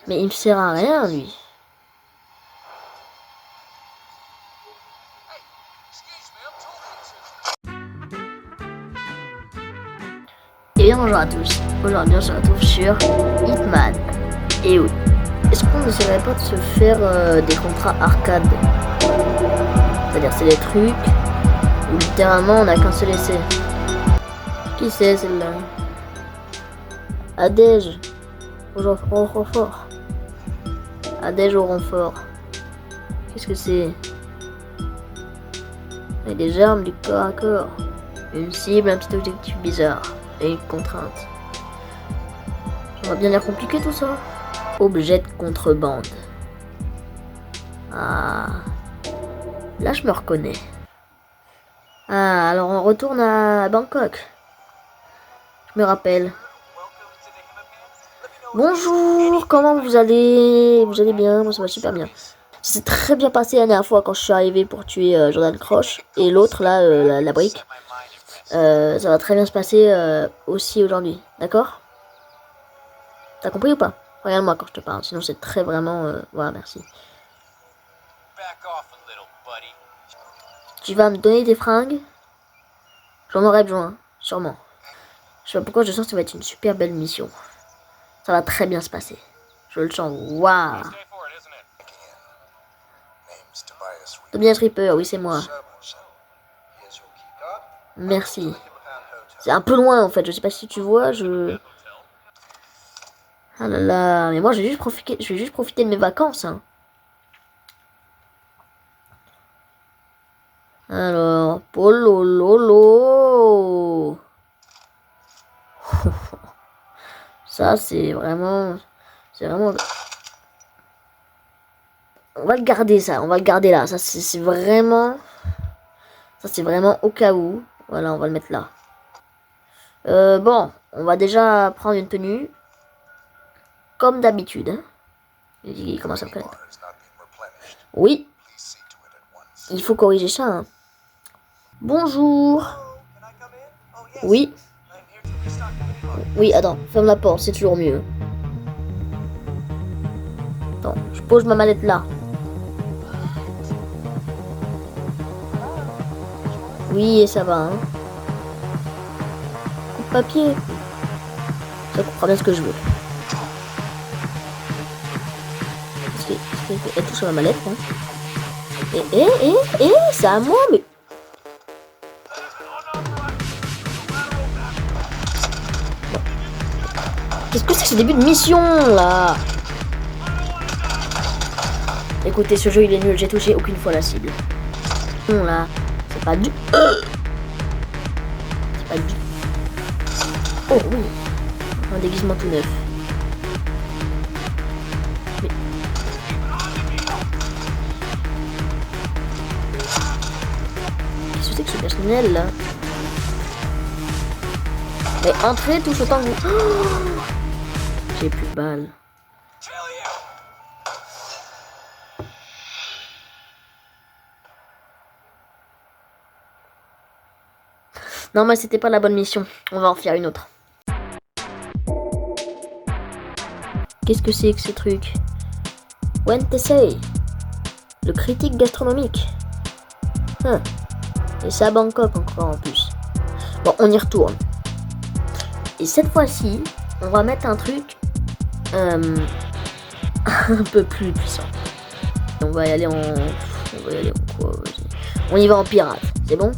Mais il me sert à rien, lui. Et bien bonjour à tous. Aujourd'hui on se retrouve sur Hitman. Et oui. Est-ce qu'on n'essaierait pas de se faire des contrats arcade? C'est-à-dire c'est des trucs où littéralement on a qu'un seul essai. Qui c'est celle-là? Adège au renfort. Adège au renfort. Qu'est-ce que c'est? Il y a des armes, du corps à corps. Une cible, un petit objectif bizarre. Et une contrainte. Ça va bien l'air compliqué tout ça. Objet de contrebande. Ah. Là je me reconnais. Ah, alors on retourne à Bangkok. Je me rappelle. Bonjour, comment vous allez? Vous allez bien? Moi ça va super bien. Ça s'est très bien passé la dernière fois quand je suis arrivé pour tuer Jordan Croche. Et l'autre là, la brique. Ça va très bien se passer aussi aujourd'hui. D'accord? T'as compris ou pas? Regarde-moi quand je te parle, sinon c'est très vraiment... voilà, merci. Tu vas me donner des fringues? J'en aurai besoin, sûrement. Je sais pas pourquoi je sens que ça va être une super belle mission. Ça va très bien se passer. Je le sens, waouh. Tobias Reaper, oui c'est moi. Merci. C'est un peu loin en fait, je sais pas si tu vois, Ah là là, mais moi je vais juste profiter de mes vacances. Hein. Alors, polololo. Ça c'est vraiment... On va le garder ça, on va le garder là. Ça c'est vraiment... Ça c'est vraiment au cas où. Voilà, on va le mettre là. Bon, on va déjà prendre une tenue. Comme d'habitude. Hein. Il commence à me connaître. Oui. Il faut corriger ça. Hein. Bonjour. Oui. Oui, attends, ferme la porte, c'est toujours mieux. Attends, je pose ma mallette là. Oui, et ça va, hein. Coupe papier. Ça comprend bien ce que je veux. Elle touche à ma mallette, hein. C'est à moi, mais... Qu'est-ce que c'est que ce début de mission, là? Écoutez, ce jeu, il est nul. J'ai touché aucune fois la cible. Non, là, c'est pas du... C'est pas du... Oh, oui. Un déguisement tout neuf. Mais... Qu'est-ce que c'est que ce personnel, là? Mais entrez tous autant que vous... Oh, j'ai plus de balles. Non, mais c'était pas la bonne mission. On va en faire une autre. Qu'est-ce que c'est que ce truc? Wentesei, le critique gastronomique. Et c'est à Bangkok encore en plus. Bon, on y retourne. Et cette fois-ci, on va mettre un truc un peu plus puissant. On va y aller en... quoi? On y va en pirate, c'est bon?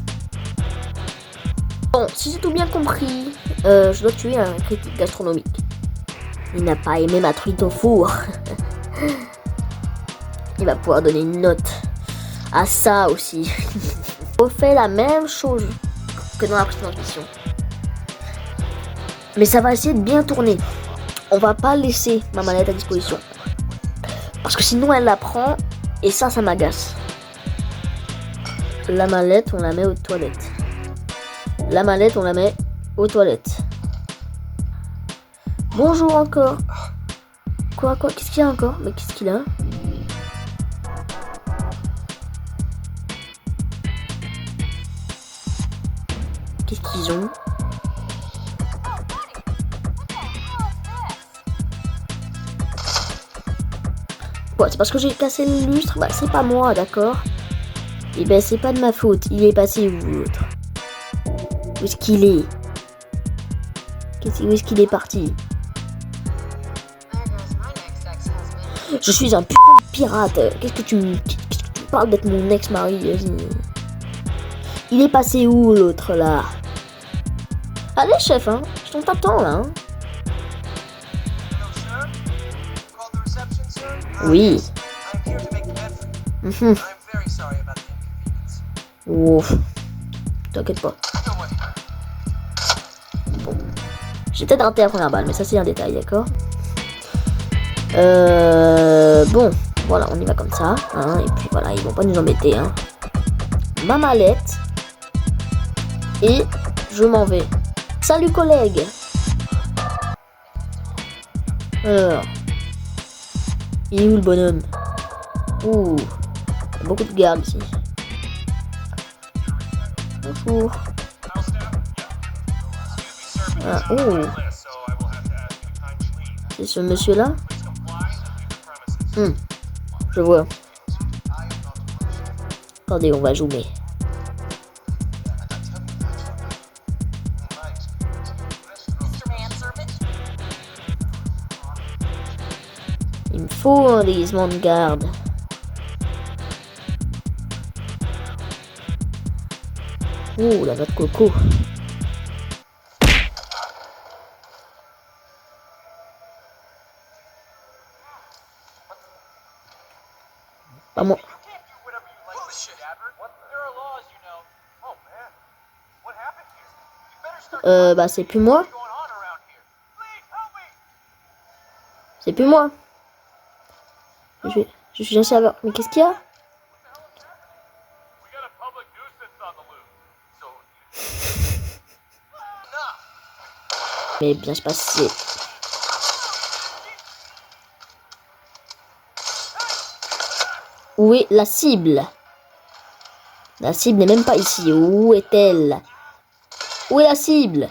Bon, si j'ai tout bien compris, je dois tuer un critique gastronomique. Il n'a pas aimé ma truite au four. Il va pouvoir donner une note à ça aussi. On fait la même chose que dans la précédente mission. Mais ça va essayer de bien tourner. On va pas laisser ma mallette à disposition. Parce que sinon elle la prend et ça m'agace. La mallette, on la met aux toilettes. La mallette, on la met aux toilettes. Bonjour encore. Quoi? Qu'est-ce qu'il y a encore? Mais qu'est-ce qu'il a? Qu'est-ce qu'ils ont? Quoi, c'est parce que j'ai cassé le lustre? Bah, c'est pas moi, d'accord? Et ben, c'est pas de ma faute. Il est passé où, l'autre? Où est-ce qu'il est? Où est-ce qu'il est parti? Je suis un putain de pirate. Qu'est-ce que tu me parles d'être mon ex-mari? Il est passé où, l'autre, là? Allez, chef, hein? Je t'attends, là, hein? Oui. Ouf. T'inquiète pas. Bon. J'ai peut-être raté la première balle, mais ça c'est un détail, d'accord? Bon, voilà, on y va comme ça, hein, et puis voilà, ils vont pas nous embêter, hein. Ma mallette. Et je m'en vais. Salut collègue. Alors. Il est où le bonhomme? Ouh. Il y a beaucoup de gardes ici. Bonjour. Ah, oh. C'est ce monsieur-là? Je vois. Attendez, on va zoomer. Il me faut un déguisement de garde. Oh, la noix de coco. Pas moi. Bah c'est plus moi. C'est plus moi. Je suis un serveur. Mais qu'est-ce qu'il y a? Mais bien se passer. Où est la cible? La cible n'est même pas ici. Où est-elle? Où est la cible?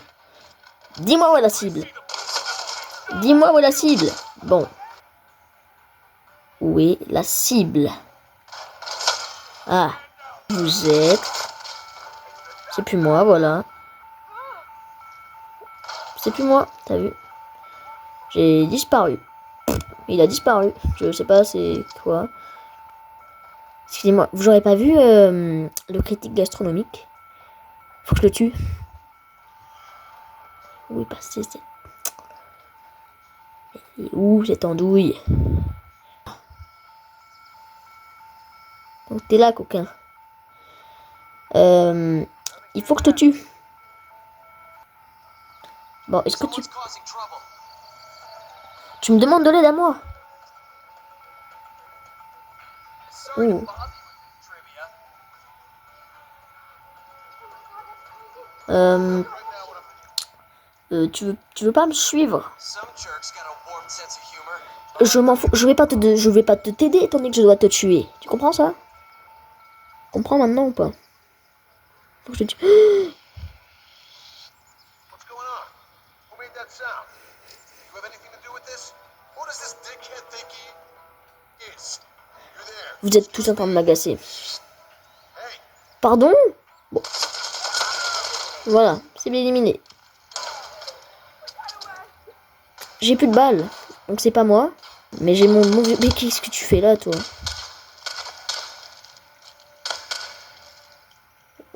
Dis-moi où est la cible. Dis-moi où est la cible. Bon. Où est la cible? Ah. Vous êtes... C'est plus moi, voilà. C'est plus moi, t'as vu? J'ai disparu. Il a disparu. Je sais pas c'est quoi. Excusez-moi, vous n'aurez pas vu le critique gastronomique? Faut que je le tue. Où est passé cette... Où cette andouille? Donc t'es là, coquin. Il faut que je te tue. Bon, est-ce que tu... Tu me demandes de l'aide à moi? Oh. Tu veux pas me suivre? Je m'en fous. Je vais pas te t'aider étant donné que je dois te tuer. Tu comprends ça? Comprends maintenant ou pas? Faut que je te tue. Vous êtes tous en train de m'agacer. Pardon? Bon. Voilà, c'est bien éliminé. J'ai plus de balles, donc c'est pas moi. Mais j'ai mon mauvais... Mais qu'est-ce que tu fais là, toi?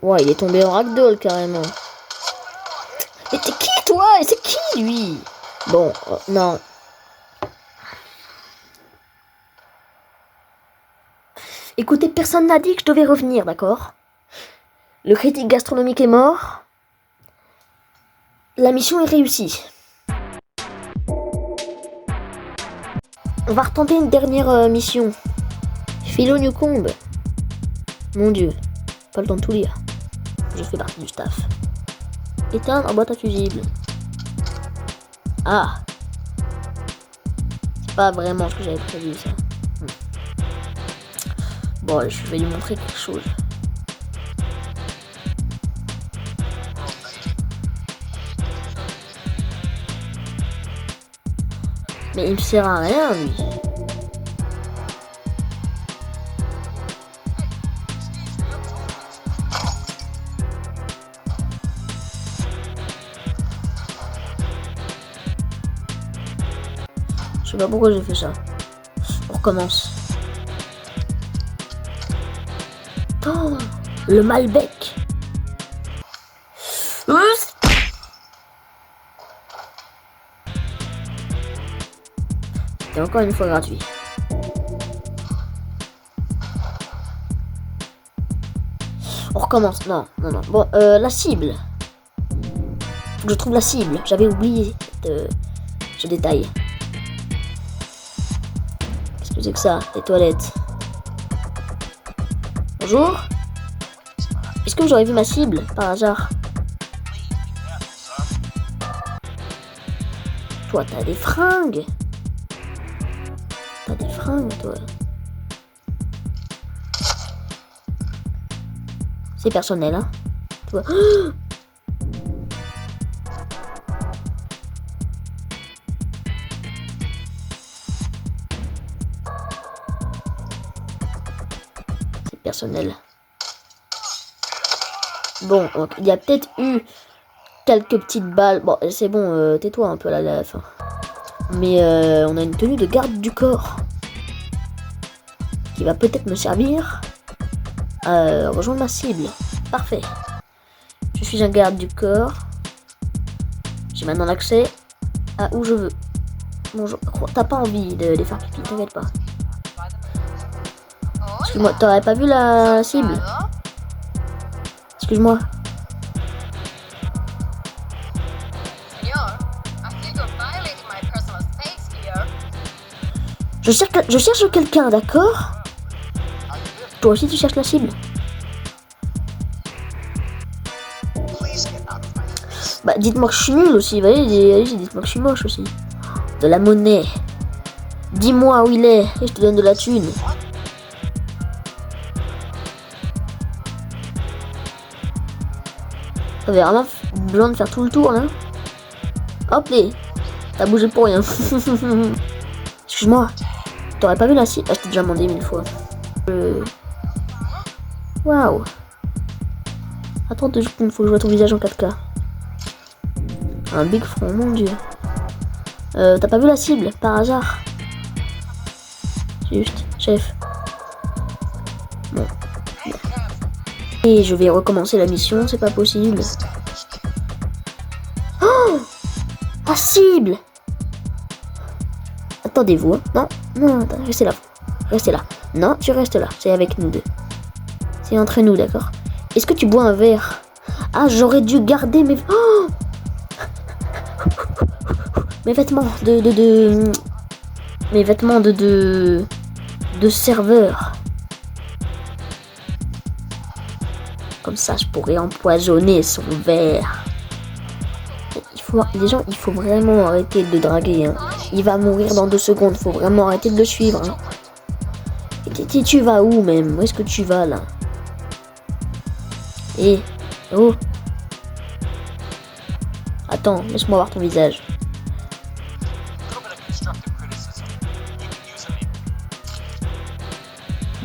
Ouais, il est tombé en ragdoll, carrément. Mais t'es qui, toi? Et c'est qui, lui? Bon, non. Écoutez, personne n'a dit que je devais revenir, d'accord? Le critique gastronomique est mort. La mission est réussie. On va retenter une dernière mission. Philo Newcomb. Mon dieu, pas le temps de tout lire. Je fais partie du staff. Éteindre en boîte à fusibles. Ah. C'est pas vraiment ce que j'avais prévu, ça. Bon, je vais lui montrer quelque chose. Mais il me sert à rien, lui. pas pourquoi j'ai fait ça. On recommence. Oh, le Malbec. Et encore une fois gratuit. On recommence. Non, non, non. Bon, la cible. Faut que je trouve la cible. J'avais oublié ce détail. Qu'est-ce que c'est que ça? Les toilettes. Bonjour. Est-ce que j'aurais vu ma cible par hasard? Toi, t'as des fringues. T'as des fringues, toi. C'est personnel, hein. Toi. Oh, c'est personnel. Bon, il y a peut-être eu quelques petites balles. Bon, c'est bon, tais-toi un peu là, à la fin. Mais on a une tenue de garde du corps qui va peut-être me servir à rejoindre ma cible. Parfait. Je suis un garde du corps. J'ai maintenant l'accès à où je veux. Bonjour. T'as pas envie de les faire pipi, t'inquiète pas. Excuse-moi, t'aurais pas vu la cible? Excuse-moi. Je cherche quelqu'un, d'accord? Toi aussi tu cherches la cible? Bah dites-moi que je suis nul aussi, allez, dites-moi que je suis moche aussi. De la monnaie. Dis-moi où il est et je te donne de la thune. T'avais vraiment besoin de faire tout le tour là? Hop les, t'as bougé pour rien. Excuse-moi, t'aurais pas vu la cible? Ah, je t'ai déjà demandé 1000 fois. Waouh. Attends 2 secondes, faut que je vois ton visage en 4K. Un big front, mon dieu. T'as pas vu la cible, par hasard? Juste, chef. Bon. Et je vais recommencer la mission, c'est pas possible. Oh, la cible! Attendez-vous, hein. Non, non, restez là. Restez là. Non, tu restes là, c'est avec nous deux. C'est entre nous, d'accord? Est-ce que tu bois un verre? Ah, j'aurais dû garder mes... Oh, mes vêtements mes vêtements de serveur. Comme ça, je pourrais empoisonner son verre. Les gens, il faut vraiment arrêter de le draguer. Hein. Il va mourir dans 2 secondes. Faut vraiment arrêter de le suivre. Hein. Et tu vas où même? Où est-ce que tu vas là? Eh, oh. Attends, laisse-moi voir ton visage.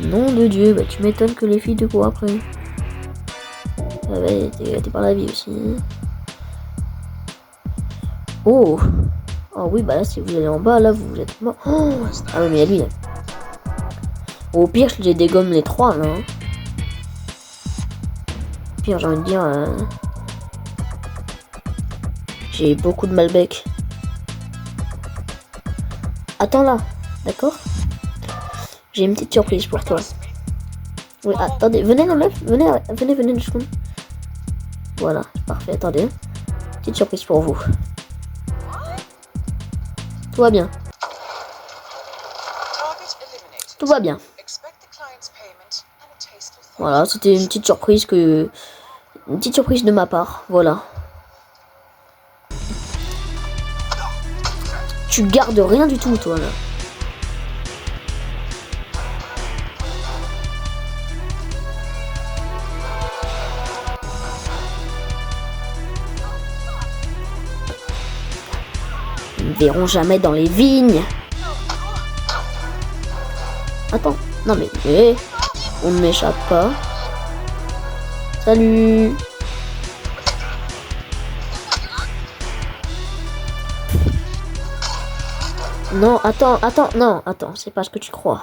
Nom de Dieu, bah tu m'étonnes que les filles te courent après. Ah ouais, t'es par la vie aussi. Oh. Oh oui, bah là si vous allez en bas, là vous êtes mort. Oh. Ah ouais, mais il y a lui là. Au pire, je les dégomme les 3 là. Hein. Au pire, j'ai envie de dire... J'ai beaucoup de Malbec. Attends là, d'accord? J'ai une petite surprise pour toi. Oui, attendez, venez la meuf, venez 2 secondes. Voilà, parfait, attendez. Petite surprise pour vous. Tout va bien. Tout va bien. Voilà, c'était une petite surprise de ma part, voilà. Tu gardes rien du tout, toi, là. Ils ne verront jamais dans les vignes. Attends, non mais on ne m'échappe pas. Salut. Non, attends, attends, non, attends, c'est pas ce que tu crois.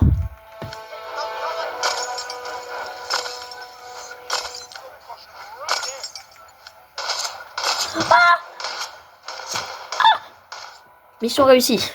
Mission réussie.